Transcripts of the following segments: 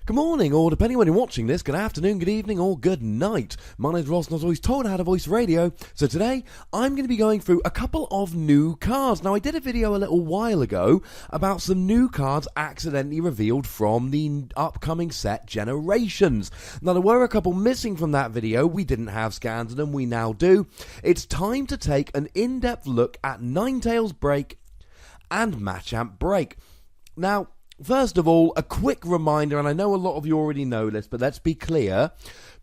Good morning, or depending on when you're watching this, good afternoon, good evening, or good night. My name's Ross, and I was always told how to voice radio. So today, I'm going to be going through a couple of new cards. Now, I did a video a little while ago about some new cards accidentally revealed from the upcoming set Generations. Now, there were a couple missing from that video. We didn't have scans of them, we now do. It's time to take an in-depth look at Ninetales BREAK and Machamp BREAK. Now, first of all, a quick reminder, and I know a lot of you already know this, but let's be clear.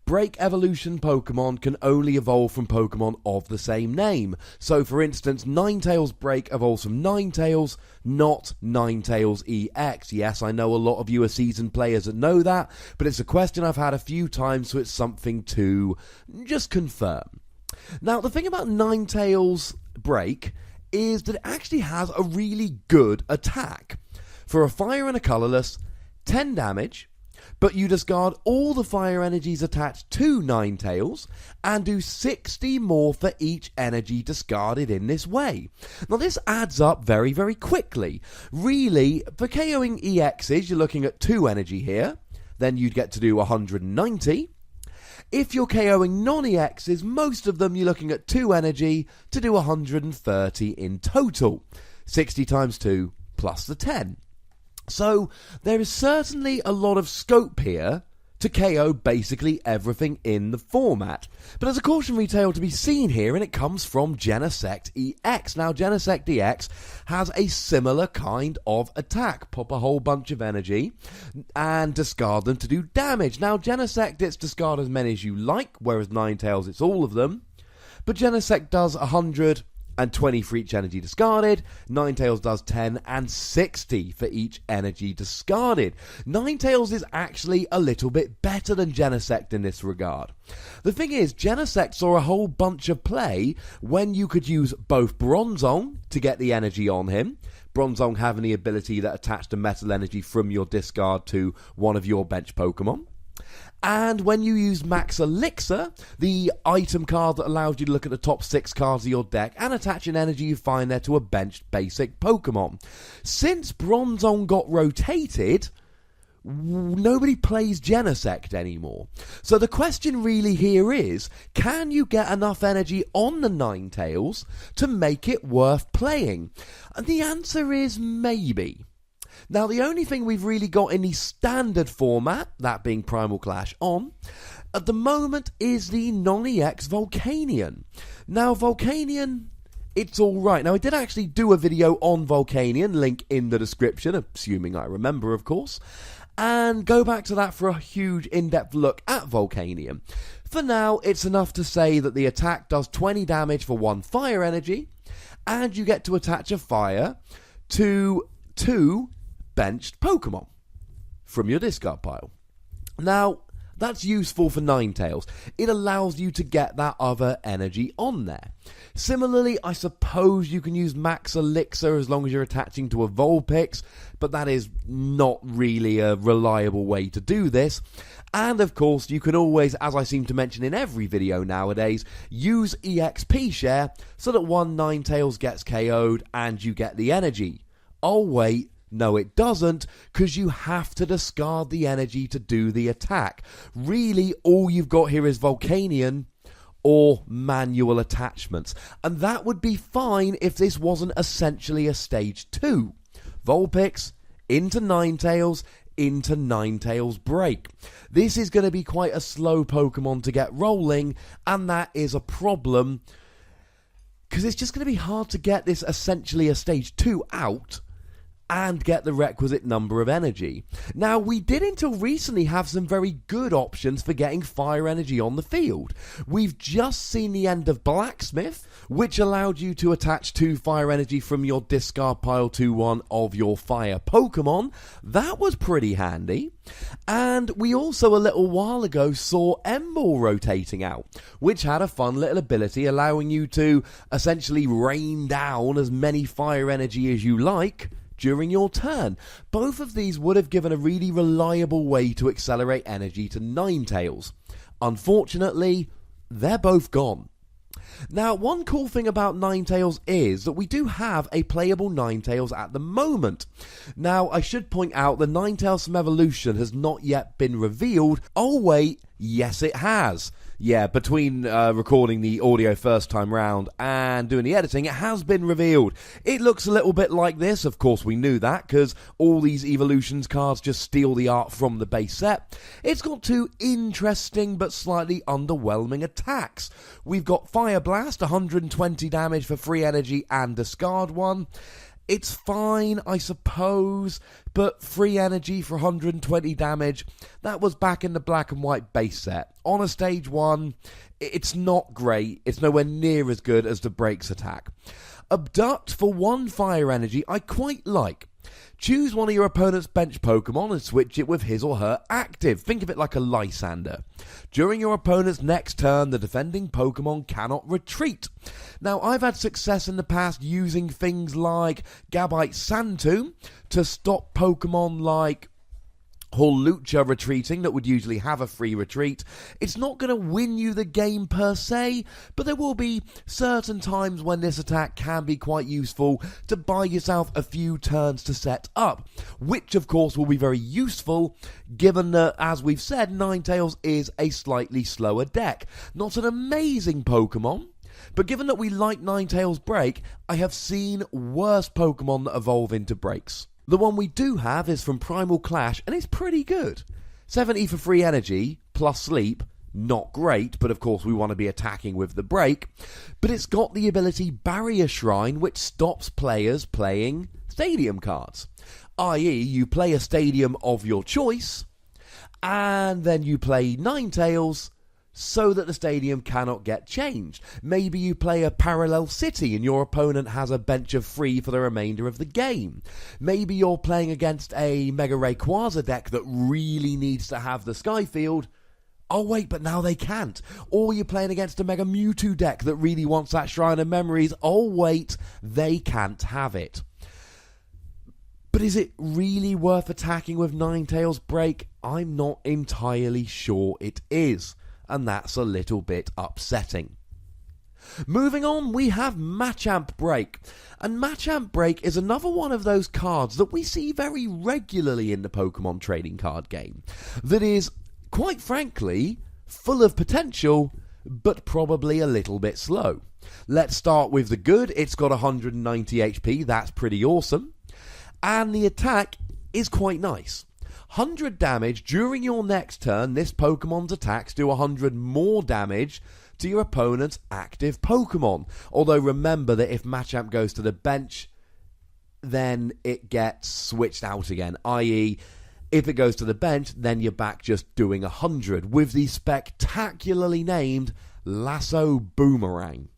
BREAK evolution Pokemon can only evolve from Pokemon of the same name. So, for instance, Ninetales BREAK evolves from Ninetales, not Ninetales EX. Yes, I know a lot of you are seasoned players that know that, but it's a question I've had a few times, so it's something to just confirm. Now, the thing about Ninetales BREAK is that it actually has a really good attack. For a fire and a colourless, 10 damage, but you discard all the fire energies attached to Ninetales and do 60 more for each energy discarded in this way. Now this adds up very, very quickly. Really, for KOing EXs, you're looking at 2 energy here, then you'd get to do 190. If you're KOing non-EXs, most of them you're looking at 2 energy to do 130 in total. 60 times 2 plus the 10. So, there is certainly a lot of scope here to KO basically everything in the format. But there's a cautionary tale to be seen here, and it comes from Genesect EX. Now, Genesect EX has a similar kind of attack. Pop a whole bunch of energy and discard them to do damage. Now, Genesect, it's discard as many as you like, whereas Ninetales, it's all of them. But Genesect does 100 and 20 for each energy discarded. Ninetales does 10 and 60 for each energy discarded. Ninetales is actually a little bit better than Genesect in this regard. The thing is, Genesect saw a whole bunch of play when you could use both Bronzong to get the energy on him. Bronzong having the ability that attached a metal energy from your discard to one of your bench Pokemon. And when you use Max Elixir, the item card that allows you to look at the top 6 cards of your deck and attach an energy you find there to a benched basic Pokemon. Since Bronzong got rotated, nobody plays Genesect anymore. So the question really here is, can you get enough energy on the Ninetales to make it worth playing? And the answer is maybe. Now, the only thing we've really got in the standard format, that being Primal Clash on, at the moment is the non-EX Volcanion. Now, Volcanion, it's alright. Now, I did actually do a video on Volcanion, link in the description, assuming I remember, of course, and go back to that for a huge in-depth look at Volcanion. For now, it's enough to say that the attack does 20 damage for 1 fire energy, and you get to attach a fire to 2 benched Pokemon from your discard pile. Now, that's useful for Ninetales. It allows you to get that other energy on there. Similarly, I suppose you can use Max Elixir as long as you're attaching to a Vulpix, but that is not really a reliable way to do this. And of course, you can always, as I seem to mention in every video nowadays, use EXP share so that one Ninetales gets KO'd and you get the energy. Oh wait, no it doesn't, because you have to discard the energy to do the attack. Really, all you've got here is Volcanion or manual attachments. And that would be fine if this wasn't essentially a stage 2. Vulpix into Ninetales, into Ninetales BREAK. This is going to be quite a slow Pokemon to get rolling, and that is a problem, because it's just going to be hard to get this essentially a stage 2 out and get the requisite number of energy. Now, we did until recently have some very good options for getting fire energy on the field. We've just seen the end of Blacksmith, which allowed you to attach 2 fire energy from your discard pile to one of your fire Pokemon. That was pretty handy. And we also a little while ago saw Emball rotating out, which had a fun little ability allowing you to essentially rain down as many fire energy as you like during your turn. Both of these would have given a really reliable way to accelerate energy to Ninetales. Unfortunately, they're both gone. Now, one cool thing about Ninetales is that we do have a playable Ninetales at the moment. Now, I should point out the Ninetales from Evolution has not yet been revealed. Oh wait, yes it has. Yeah, between recording the audio first time round and doing the editing, it has been revealed. It looks a little bit like this. Of course, we knew that because all these Evolutions cards just steal the art from the base set. It's got two interesting but slightly underwhelming attacks. We've got Fire Blast, 120 damage for free energy and discard one. It's fine, I suppose, but free energy for 120 damage, that was back in the black and white base set. On a stage 1, it's not great. It's nowhere near as good as the Break's attack. Abduct for 1 fire energy, I quite like. Choose one of your opponent's bench Pokemon and switch it with his or her active. Think of it like a Lysander. During your opponent's next turn, the defending Pokemon cannot retreat. Now, I've had success in the past using things like Gabite Sandtomb to stop Pokemon like Hawlucha retreating that would usually have a free retreat. It's not going to win you the game per se, but there will be certain times when this attack can be quite useful to buy yourself a few turns to set up, which of course will be very useful given that, as we've said, Ninetales is a slightly slower deck. Not an amazing Pokemon, but given that we like Ninetales Break, I have seen worse Pokemon that evolve into Breaks. The one we do have is from Primal Clash, and it's pretty good. 70 for free energy, plus sleep, not great, but of course we want to be attacking with the break. But it's got the ability Barrier Shrine, which stops players playing stadium cards. I.e., you play a stadium of your choice, and then you play Ninetales, so that the stadium cannot get changed. Maybe you play a parallel city and your opponent has a bench of free for the remainder of the game. Maybe you're playing against a Mega Rayquaza deck that really needs to have the Skyfield. Oh wait, but now they can't. Or you're playing against a Mega Mewtwo deck that really wants that Shrine of Memories. Oh wait, they can't have it. But is it really worth attacking with Ninetales Break? I'm not entirely sure it is. And that's a little bit upsetting. Moving on, we have Machamp Break. And Machamp Break is another one of those cards that we see very regularly in the Pokemon trading card game. That is, quite frankly, full of potential, but probably a little bit slow. Let's start with the good. It's got 190 HP, that's pretty awesome. And the attack is quite nice. 100 damage during your next turn. This Pokemon's attacks do 100 more damage to your opponent's active Pokemon. Although remember that if Machamp goes to the bench, then it gets switched out again. I.e., if it goes to the bench, then you're back just doing 100 with the spectacularly named Lasso Boomerang.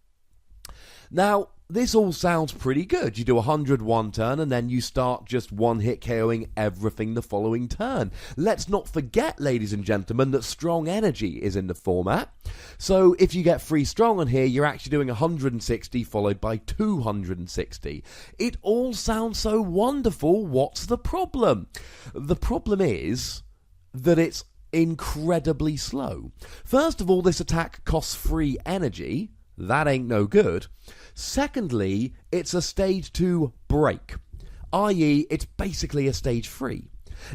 Now, this all sounds pretty good. You do 100 one turn and then you start just one-hit KOing everything the following turn. Let's not forget, ladies and gentlemen, that Strong Energy is in the format. So if you get free Strong on here, you're actually doing 160 followed by 260. It all sounds so wonderful. What's the problem? The problem is that it's incredibly slow. First of all, this attack costs free energy. That ain't no good. Secondly, it's a stage 2 break, i.e. it's basically a stage 3.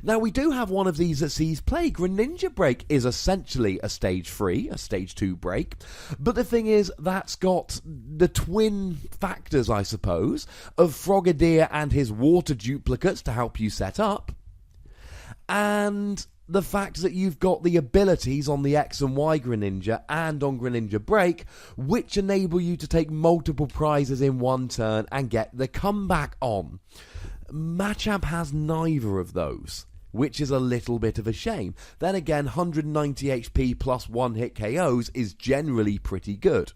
Now, we do have one of these that sees play. Greninja Break is essentially a stage 3, a stage 2 break, but the thing is, that's got the twin factors, I suppose, of Frogadier and his water duplicates to help you set up, and the fact that you've got the abilities on the X and Y Greninja and on Greninja Break, which enable you to take multiple prizes in one turn and get the comeback on. Machamp has neither of those, which is a little bit of a shame. Then again, 190 HP plus one-hit KOs is generally pretty good.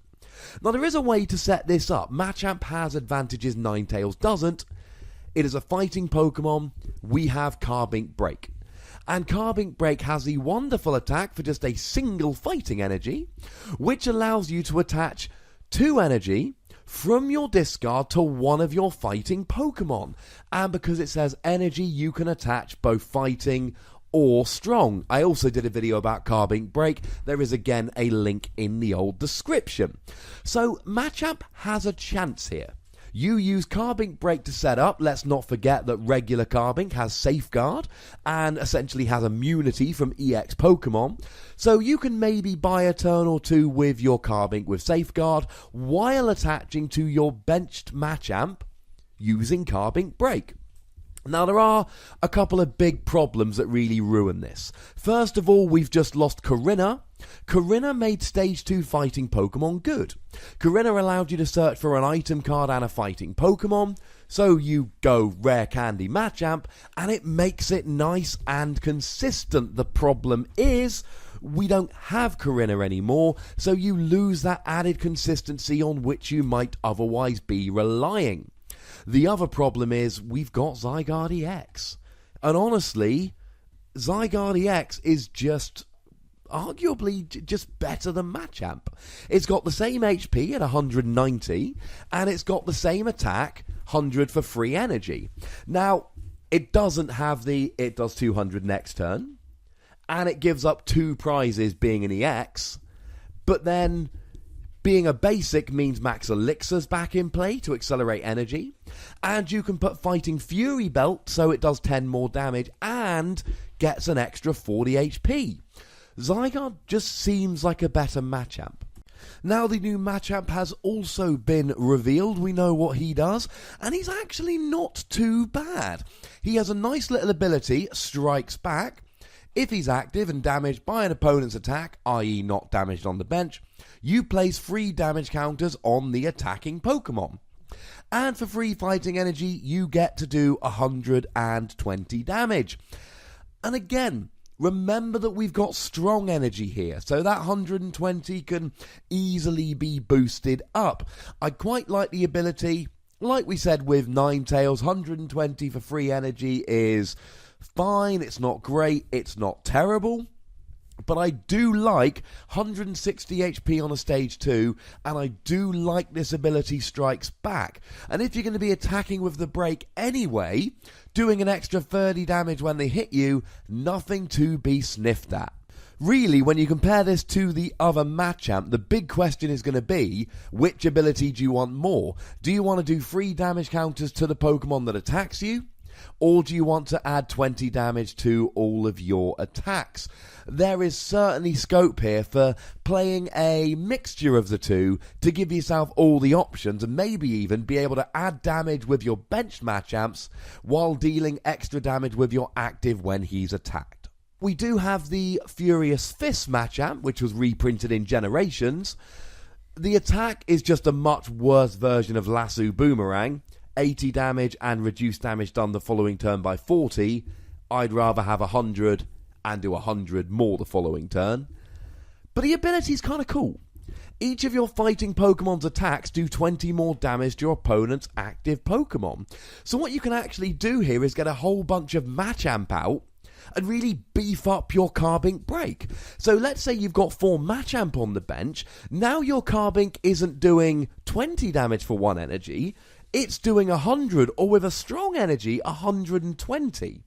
Now, there is a way to set this up. Machamp has advantages Ninetales doesn't. It is a fighting Pokemon. We have Carbink Break. And Carbink Break has the wonderful attack for just a single fighting energy, which allows you to attach 2 energy from your discard to one of your fighting Pokemon. And because it says energy, you can attach both fighting or strong. I also did a video about Carbink Break. There is again a link in the old description. So Machamp has a chance here. You use Carbink Break to set up. Let's not forget that regular Carbink has Safeguard and essentially has immunity from EX Pokemon. So you can maybe buy a turn or two with your Carbink with Safeguard while attaching to your benched Machamp using Carbink Break. Now, there are a couple of big problems that really ruin this. First of all, we've just lost Corinna. Corinna made Stage 2 fighting Pokemon good. Corinna allowed you to search for an item card and a fighting Pokemon, so you go Rare Candy Machamp, and it makes it nice and consistent. The problem is, we don't have Corinna anymore, so you lose that added consistency on which you might otherwise be relying. The other problem is we've got Zygarde EX. And honestly, Zygarde EX is just arguably just better than Machamp. It's got the same HP at 190, and it's got the same attack, 100 for free energy. Now, it doesn't have it does 200 next turn, and it gives up 2 prizes being an EX, but then being a basic means Max Elixir's back in play to accelerate energy, and you can put Fighting Fury Belt so it does 10 more damage and gets an extra 40 HP. Zygarde just seems like a better Machamp. Now the new Machamp has also been revealed. We know what he does, and he's actually not too bad. He has a nice little ability, Strikes Back. If he's active and damaged by an opponent's attack, i.e. not damaged on the bench, you place free damage counters on the attacking Pokemon. And for free fighting energy, you get to do 120 damage. And again, remember that we've got strong energy here, so that 120 can easily be boosted up. I quite like the ability. Like we said with Ninetales, 120 for free energy is fine, it's not great, it's not terrible, but I do like 160 HP on a stage 2, and I do like this ability Strikes Back. And if you're going to be attacking with the break anyway, doing an extra 30 damage when they hit you, nothing to be sniffed at. Really, when you compare this to the other Machamp, the big question is going to be, which ability do you want more? Do you want to do free damage counters to the Pokemon that attacks you? Or do you want to add 20 damage to all of your attacks? There is certainly scope here for playing a mixture of the two to give yourself all the options and maybe even be able to add damage with your benched Machamps while dealing extra damage with your active when he's attacked. We do have the Furious Fist Machamp, which was reprinted in Generations. The attack is just a much worse version of Lasso Boomerang. 80 damage and reduced damage done the following turn by 40. I'd rather have 100 and do 100 more the following turn. But the ability's kind of cool. Each of your fighting Pokemon's attacks do 20 more damage to your opponent's active Pokemon. So what you can actually do here is get a whole bunch of Machamp out and really beef up your Carbink Break. So let's say you've got 4 Machamp on the bench. Now your Carbink isn't doing 20 damage for 1 energy. It's doing 100, or with a strong energy, 120.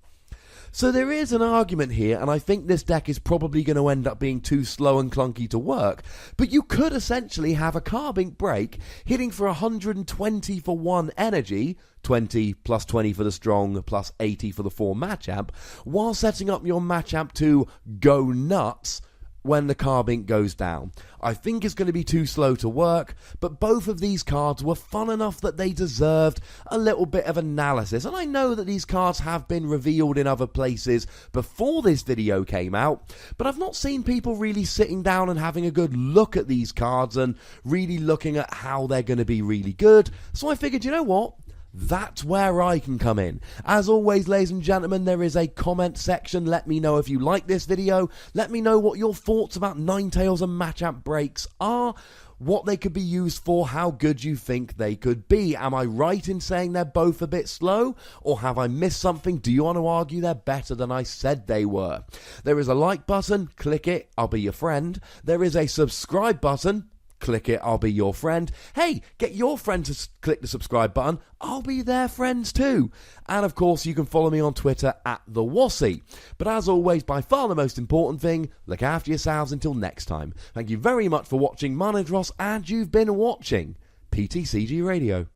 So there is an argument here, and I think this deck is probably going to end up being too slow and clunky to work, but you could essentially have a Carbink Break hitting for 120 for 1 energy, 20 plus 20 for the strong, plus 80 for the 4 Machamp, while setting up your Machamp to go nuts when the Carbink goes down. I think it's going to be too slow to work, but both of these cards were fun enough that they deserved a little bit of analysis. And I know that these cards have been revealed in other places before this video came out, but I've not seen people really sitting down and having a good look at these cards and really looking at how they're going to be really good. So I figured, you know what? That's where I can come in. As always, ladies and gentlemen, there is a comment section. Let me know if you like this video. Let me know what your thoughts about Ninetales and Machamp breaks are, what they could be used for, how good you think they could be. Am I right in saying they're both a bit slow? Or have I missed something? Do you want to argue they're better than I said they were? There is a like button. Click it. I'll be your friend. There is a subscribe button. click it, I'll be your friend. Hey, get your friend to click the subscribe button, I'll be their friends too. And of course, you can follow me on Twitter at The Wassy. But as always, by far the most important thing, look after yourselves until next time. Thank you very much for watching. My name's Ross, and you've been watching PTCG Radio.